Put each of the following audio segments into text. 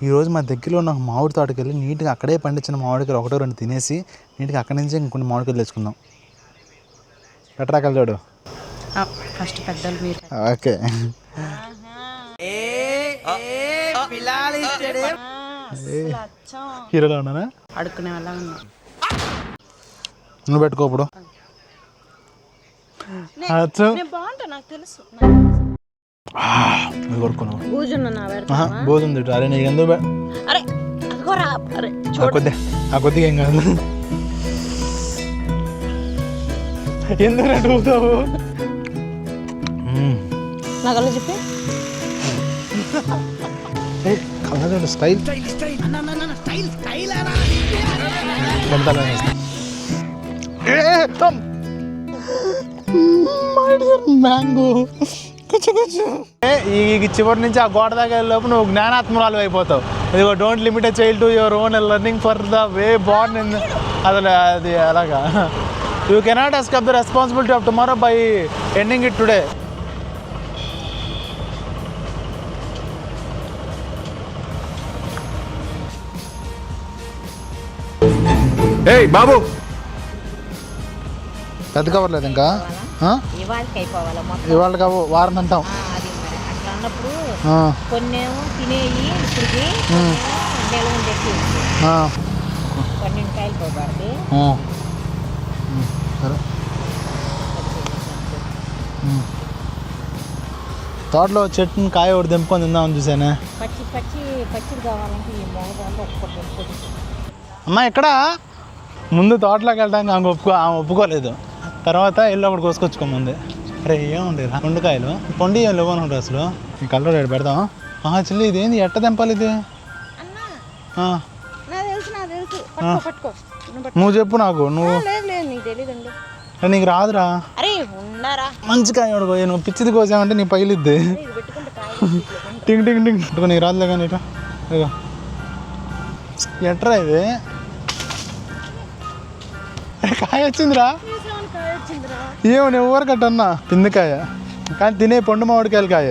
ఈరోజు మా దగ్గరలో ఉన్న మామిడి తోటకి వెళ్ళి నీట్గా అక్కడే పండించిన మామిడికాయలు ఒకటో రెండు తినేసి నీట్గా అక్కడి నుంచి ఇంకొన్ని మామిడికాయలు తెచ్చుకుందాం. పెట్టరాకలు చూడు ఫస్ట్ పెద్దలు మీరు. ఓకే హీరోలో ఉన్నానా? అడుక్కునే వాళ్ళ ఉన్నా. నువ్వు పెట్టుకోప్పుడు బాగుంటా నాకు తెలుసు. బోధుంది. అరే నీకు ఎందుకు కొద్దిగా ఏం కాదు. ఎందుకు అడుగుతావు? నాకు చెప్పి స్టైల్ మ్యాంగో ఈ చివరి నుంచి ఆ గోడ దగ్గర లోపు నువ్వు జ్ఞానాత్మరాలు అయిపోతావు. ఇదిగో don't limit a child to your own learning for the way born in. అసలు అది అలాగా you cannot escape the responsibility of tomorrow by ending it today. ఏయ్ బాబు పెద్ద కవర్ లేదు ఇంకా. ఇవాళ కావు వారం అంటాం. అట్లా అన్నప్పుడు కొన్నేమో తినేయి ఇప్పటికి పన్నెండుకాయలు పోబాడు. సరే తోటలో చెట్టుని కాయ ఒకటి తెంపుకొని తిందామని చూసానే. పచ్చిది కావాలంటే ఈ మోదాలు ఒక్కటి. అమ్మా ఇక్కడ ముందు తోటలోకి వెళ్ళడానికి ఆమె ఒప్పుకోలేదు. తర్వాత ఇల్లు ఒకటి కోసుకొచ్చుకోమంది. అరే ఏముంది పండుకాయలు పండు ఏం లేవు అనుకుంటా అసలు. ఈ కలర్ రేటు పెడదాం. చెల్లి ఇదేంది ఎట్ట తెంపాలి ఇది? నువ్వు చెప్పు నాకు. నువ్వు నీకు రాదురా. మంచి కాయ కొడుకో. నువ్వు పిచ్చిది కోసామంటే నీ పైలిద్ది. టింగ్ టింగ్ టింగ్ నీకు రాదులే కానీ ఇట ఎట్రా ఇది కాయ వచ్చిందిరా. ఏమో నేను ఊరకట్టన్నా పిందికాయ కానీ తినే పండు మామిడికాయలు కాయ.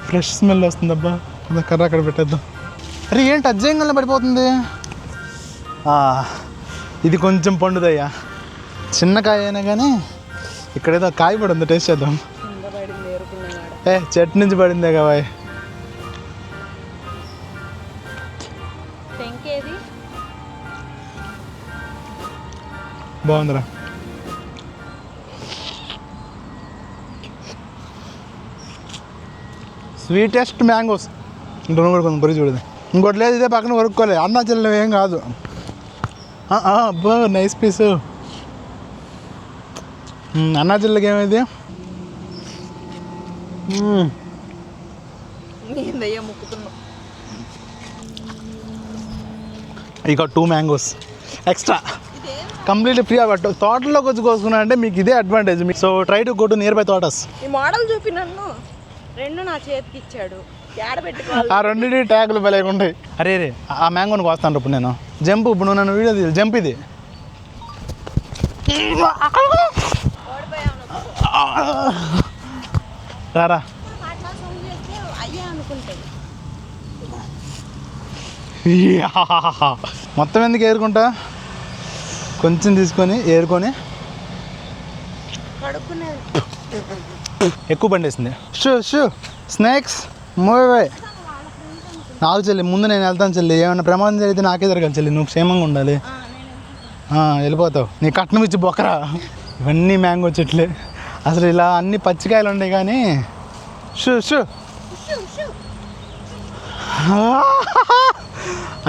ఫ్రెష్ స్మెల్ వస్తుందబ్బా. కర్ర అక్కడ పెట్టేద్దాం. అరే ఏంటి అజ్జయంగా పడిపోతుంది. ఇది కొంచెం పండుదయ్యా. చిన్న కాయ అయినా కానీ ఇక్కడేదో కాయ పడి ఉంది. టేస్ట్ చేద్దాం. చెట్టు నుంచి పడిందే కావాయ్. బాగుందిరా. Sweetest mangoes. ఇంట్లో కూడా కొంచెం బరి చూడదు. ఇంకోటి లేదు ఇదే పక్కన కొరుక్కోలేదు. అన్నా చెల్లెం ఏం కాదు. అబ్బా నైస్ పీసు. అన్నా చెల్లెకి ఏమైంది? ఇక 2 మ్యాంగోస్ ఎక్స్ట్రా కంప్లీట్లీ ఫ్రీ. అవ్వట్టు తోటలోకి వచ్చి కోసుకున్నా అంటే మీకు ఇదే advantage. So try to go to nearby తోటస్. ఈ మోడల్ చూపి నన్ను 2 నా చేతికి ఇచ్చాడు. ఆ రెండింటి ట్యాగులు బలేకుంటాయి. అరే రే ఆ మ్యాంగోని కోస్తాను ఇప్పుడు నేను. జంప్ ఇప్పుడు నువ్వు నన్ను వీడియో తీయాలి. జంప్ ఇది. రారా మొత్తం ఎందుకు ఏరుకుంటా? కొంచెం తీసుకొని ఏరుకొని ఎక్కువ పండేసింది. స్నాక్స్ మూవే నాకు చెల్లి. ముందు నేను వెళ్తాను చెల్లి. ఏమైనా ప్రమాదం జరిగితే నాకే జరగాలి చెల్లి. నువ్వు క్షేమంగా ఉండాలి. వెళ్ళిపోతావు. నీ కట్నం ఇచ్చి బొక్కరా. ఇవన్నీ మ్యాంగో చెట్లే. అసలు ఇలా అన్ని పచ్చికాయలు ఉన్నాయి కానీ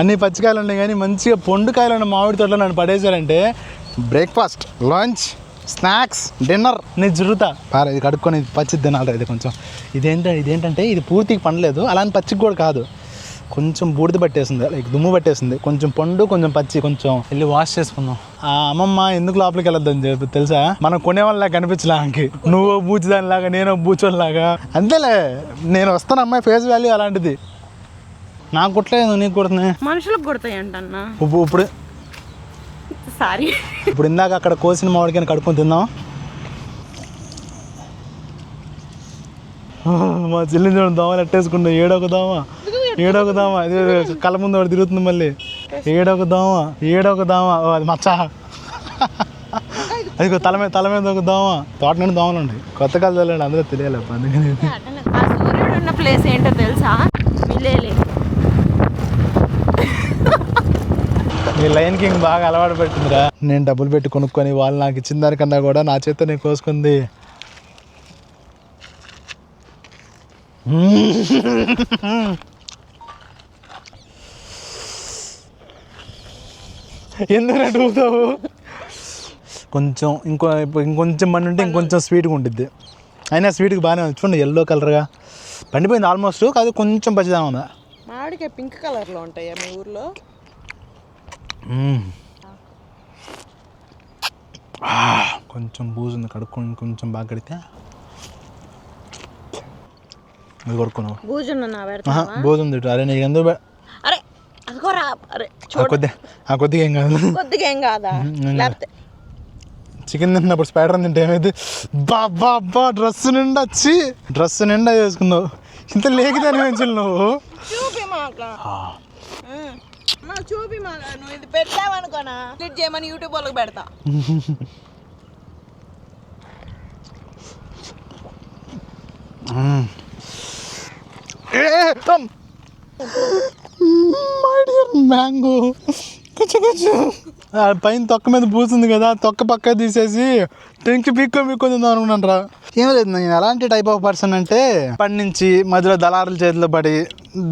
అన్ని పచ్చికాయలు ఉన్నాయి కానీ మంచిగా పండుకాయలు ఉన్న మామిడి తోటలో నన్ను పడేశారంటే బ్రేక్ఫాస్ట్, లంచ్, స్నాక్స్, డిన్నర్ నేను జరుగుతా. ఇది కడుక్కొని పచ్చిది తినాలి. ఇది కొంచెం ఇదేంటంటే ఇది పూర్తిగా పండలేదు. అలానే పచ్చికి కూడా కాదు. కొంచెం బూడిద పట్టేసింది, లైక్ దుమ్ము పట్టేసింది. కొంచెం పండు కొంచెం పచ్చి. కొంచెం వెళ్ళి వాష్ చేసుకుందాం. అమ్మమ్మ ఎందుకు లోపలికి వెళ్ళొద్దని చెప్పి తెలుసా? మనం కొనేవాళ్ళలాగా కనిపించలే ఆమెకి. నువ్వు బూచిదానిలాగా నేను బూచోళ్ళలాగా. అంతేలే నేను వస్తాను. అమ్మాయి ఫేస్ వాల్యూ అలాంటిది. నాకు కుట్టలేదు, నీకు కుడుతున్నాయి. మనుషులకు కుడతాయి అంటన్నా. ఇప్పుడు సారీ. ఇప్పుడు ఇందాక అక్కడ కోసిన మామిడికాయని కడుక్కొని తిందాం. మా చెల్లిని చూడండి దోమలు ఎట్టేసుకుంటా. ఏడొక దోమ ఏడొక దోమ ఇది కళ్ళ ముందు ఒకటి తిరుగుతుంది మళ్ళీ. ఏడొక దోమ అది మచ్చ. అది తల మీద ఒక దోమ. తోట నుండి దోమలు ఉంటాయి. కొత్త కళ్ళు వెళ్ళండి అందరూ తెలియాలి అందుకని. ఆ సూర్యుడు ఉన్న ప్లేస్ ఏంటో తెలుసా? మిలేలే. నీ లైన్ కింగ్ బాగా అలవాటు పెట్టిందిరా. నేను డబ్బులు పెట్టి కొనుక్కొని వాళ్ళు నాకు ఇచ్చిన దానికన్నా కూడా నా చేత్తో నేను కోసుకుంది. ఎందుకు అడుగుతావు? కొంచెం ఇంకొంచెం మండి ఉంటే ఇంకొంచెం స్వీట్గా ఉంటుంది. అయినా స్వీట్కి బాగానే ఉంది. చూడండి ఎల్లో కలర్గా పండిపోయింది ఆల్మోస్ట్. కాదు కొంచెం పచ్చిదా ఉందా. మామిడికాయ పింక్ కలర్లో ఉంటాయా మీ ఊర్లో? కొంచెం బూజు ఉంది, కడుక్కొని కొంచెం బాగా కడితే. అది కొడుకున్నావు బూజు ఉంది. అరే నీకు ఎందుకు? అరే అదిగోరా. అరే కొద్దిగా ఏం కాదు. కొద్దిగా ఏం కాదా? లేకపోతే చికెన్ తిన్నప్పుడు స్పైడర్ తింటే ఏమైంది? బాబా డ్రెస్ నిండా వేసుకున్నావు. ఇంత లేకిదాని మంచి నువ్వు. చూపి నువ్వు ఇది పెట్టావనుకోనా క్లిక్ చేయమని యూట్యూబ్ వాళ్ళకి పెడతా. మ్యాంగో కొంచెం పైన తొక్క మీద పూసింది కదా, తొక్క పక్క తీసేసి టెంకి పీక్కొని తిందాం అనుకున్నాను రా. ఏం లేదు, నేను ఎలాంటి టైప్ ఆఫ్ పర్సన్ అంటే నుంచి మధ్యలో దళారుల చేతిలో పడి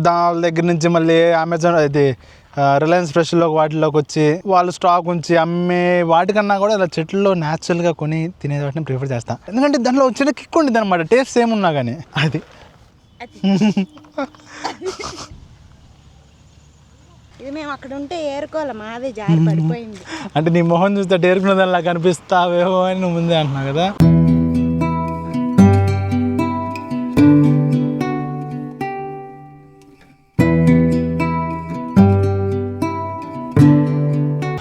దాని దగ్గర నుంచి మళ్ళీ అమెజాన్ అయితే రిలయన్స్ ఫ్రెష్లోకి వాటిలోకి వచ్చి వాళ్ళు స్టాక్ ఉంచి అమ్మే వాటికన్నా కూడా ఇలా చెట్లలో న్యాచురల్గా కొని తినే వాటిని ప్రిఫర్ చేస్తాను. ఎందుకంటే దాంట్లో వచ్చిన కిక్ ఉంటుంది అనమాట. టేస్ట్ సేమ్ ఉన్నా కానీ అది ఇది మేము అక్కడ ఉంటే ఏరుకోవాలి, మాదే జారి పడిపోయింది. అంటే నీ మొహం చూస్తే ఏరుకున్న దానిలా కనిపిస్తావేమో అని నువ్వు ముందే అంటున్నావు కదా.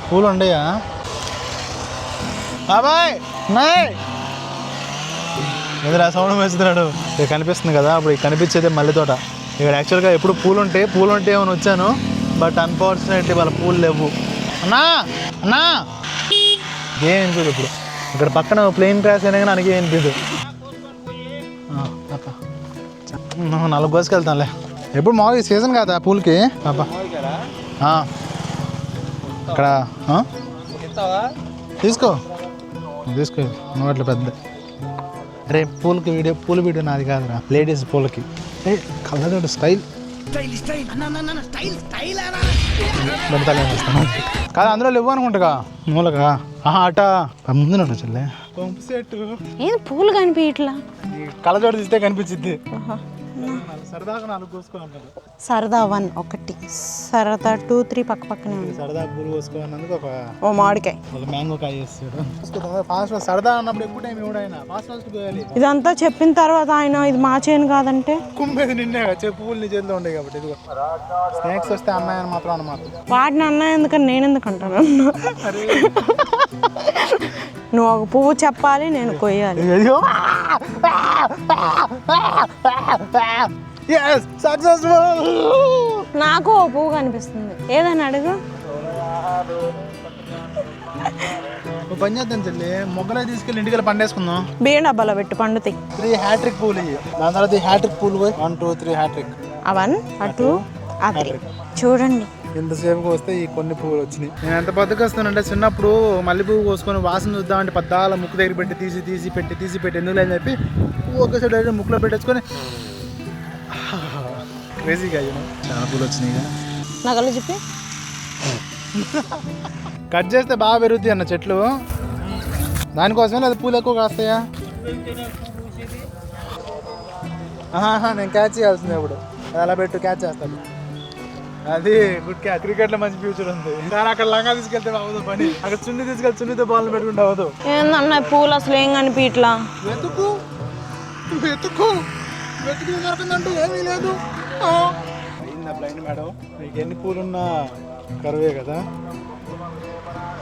పూలు ఉండయా బాబాయ్? ఎదురా సౌండ్ వేస్తున్నాడు. ఇక్కడ కనిపిస్తుంది కదా, అప్పుడు కనిపించేదే మల్లె తోట. ఇక్కడ యాక్చువల్గా ఎప్పుడు పూలు ఉంటాయి ఏమైనా వచ్చాను, బట్ అన్ఫార్చునేట్లీ వాళ్ళ పూలు లేవు. అన్నా ఏం వినిపించదు ఇప్పుడు. ఇక్కడ పక్కన ప్లేన్ క్రాస్ అయినా కానీ ನನಗೆ వినిపించదు. 4 కోసుకెళ్తానులే. ఎప్పుడు మామూలుగా సీజన్ కాదా పూలకి పాపా? ఇక్కడ తీసుకో నోట్లో పెద్ద. అరే పూల వీడియో నాది కాదురా, లేడీస్ పూలకి. కలర్ స్టైల్ పెడతాను కాదు, అందులో లేవు అనుకుంటా మూలగా. అట ముందు చెల్లె పంపు సెట్ పూలు కనిపి ఇట్లా కళ్ళజోడు తీస్తే కనిపించింది. సరదాగా 4 కోసుకోవాలి. సరదా 1 ఒకటి, సరదా 2, 3 పక్క పక్కనే ఉంది. సరదా పూలు కోసుకోవాలన్నందుకు ఓ మామిడికాయ, ఒక మ్యాంగో కాయ వేస్తాడు. ఫాస్ట్ సరదా అన్నప్పుడు ఎక్కువ టైం ఇవ్వడాయన ఫాస్ట్ పోయాలి. ఇదంతా చెప్పిన తర్వాత ఆయన ఇది మా చేయను కాదంటే కుంభేది నిన్నే చెప్పు, పూలు నీ చేతిలో ఉండే కాబట్టి. ఇదిగో స్నాక్స్ వస్తే అన్నాయని మాత్రం అన్నమాట. వాటిని అన్నాయి ఎందుకని నేను ఎందుకు అంటాను? నువ్వు ఒక పువ్వు చెప్పాలి, నేను కొయ్యాలి. నాకు ఓ పువ్వు కనిపిస్తుంది, ఏదని అడుగు. పని చేద్దాం చెల్లి, మొగ్గలే తీసుకెళ్ళి ఇంటికి పండేసుకుందాం. బియ్యం డబ్బాలో పెట్టి పండుతాయి. 3 హ్యాట్రిక్ పూలు ఇవి. దాని తర్వాత హ్యాట్రిక్ పూలు 1, 2, 3 హ్యాట్రిక్. 1, 2, 3 చూడండి. ఇంతసేపుకి వస్తే ఈ కొన్ని పువ్వులు వచ్చినాయి. నేను ఎంత బద్దకొస్తానంటే చిన్నప్పుడు మల్లె పువ్వు కోసుకొని వాసన చూద్దామంటే పద్దాల ముక్కు దగ్గర పెట్టి తీసి పెట్టి ఎందుకు లేదని చెప్పి పువ్వు ఒక్కసారి ముక్కులో పెట్టేసుకొని క్రేజీగా చాలా పూలు వచ్చినాయి. నగలు చెప్పి కట్ చేస్తే బాగా పెరుగుతాయి అన్న చెట్లు. దానికోసమే లేదా పూలు ఎక్కువ కాస్తాయా? నేను క్యాచ్ చేయాల్సిందే ఇప్పుడు. అలా పెట్టు, క్యాచ్ చేస్తాను. అది గుడ్ క్యాచ్. క్రికెట్లో మంచి ఫ్యూచర్ ఉంది. కానీ అక్కడ లంగా తీసుకెళ్తే అవ్వదు పని. అక్కడ చున్నీతో బాల్ పెట్టుకుంటే అవ్వదు. ఏందన్న పూలు అసలు ఏం కనిపి ఇట్లా వెతుకు దొరకందంటూ ఏమీ లేదు. అయిందా బ్లైండ్ మేడం? మీకు ఎన్ని పూలున్నా కరువే కదా,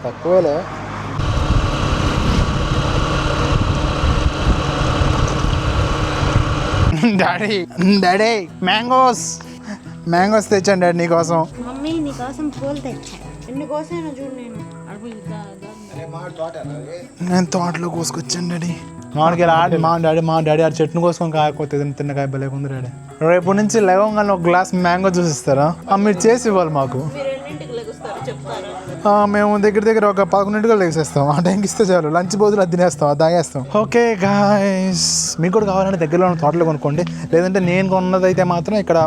తక్కువేలే. డాడీ మ్యాంగోస్ మ్యాంగోస్ తెచ్చాను డాడీ నీకోసం. మమ్మీ నీకోసం పూలు తెచ్చాను. ఎన్ని కోసాను చూడు నేను. నేను తోటలో కోసుకొచ్చాను డాడీ. మామిడికాయలు మా డాడీ ఆ చెట్టును కోసుకొని కాయకపోతే తిన్నకాయ భలేకుంది డాడీ. రేపు నుంచి లేవగానే ఒక గ్లాస్ మ్యాంగో జ్యూస్ ఇస్తారా? మీరు చేసి ఇవ్వాలి మాకు. మేము దగ్గర ఒక 11 లేసేస్తాం. ఆ టైంకి ఇస్తే చాలు. లంచ్ బోధులు అది తినేస్తాం, అది తాగేస్తాం. ఓకే గాయస్, మీకు కూడా కావాలంటే దగ్గరలో ఉన్న తోటలో కొనుక్కోండి. లేదంటే నేను కొన్నదైతే మాత్రం ఇక్కడ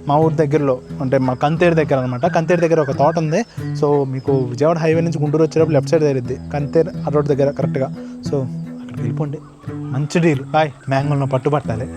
మా ఊరి దగ్గరలో, అంటే మా కంతేరు దగ్గర అనమాట. కంతేరు దగ్గర ఒక తోట ఉంది. సో మీకు విజయవాడ హైవే నుంచి గుంటూరు వచ్చేటప్పుడు లెఫ్ట్ సైడ్ తగిలిద్ది కంతేరు ఆ రోడ్ దగ్గర కరెక్ట్గా. సో అక్కడికి వెళ్ళిపోండి. మంచి డీల్. బాయ్. మ్యాంగోలను పట్టుబట్టాలి.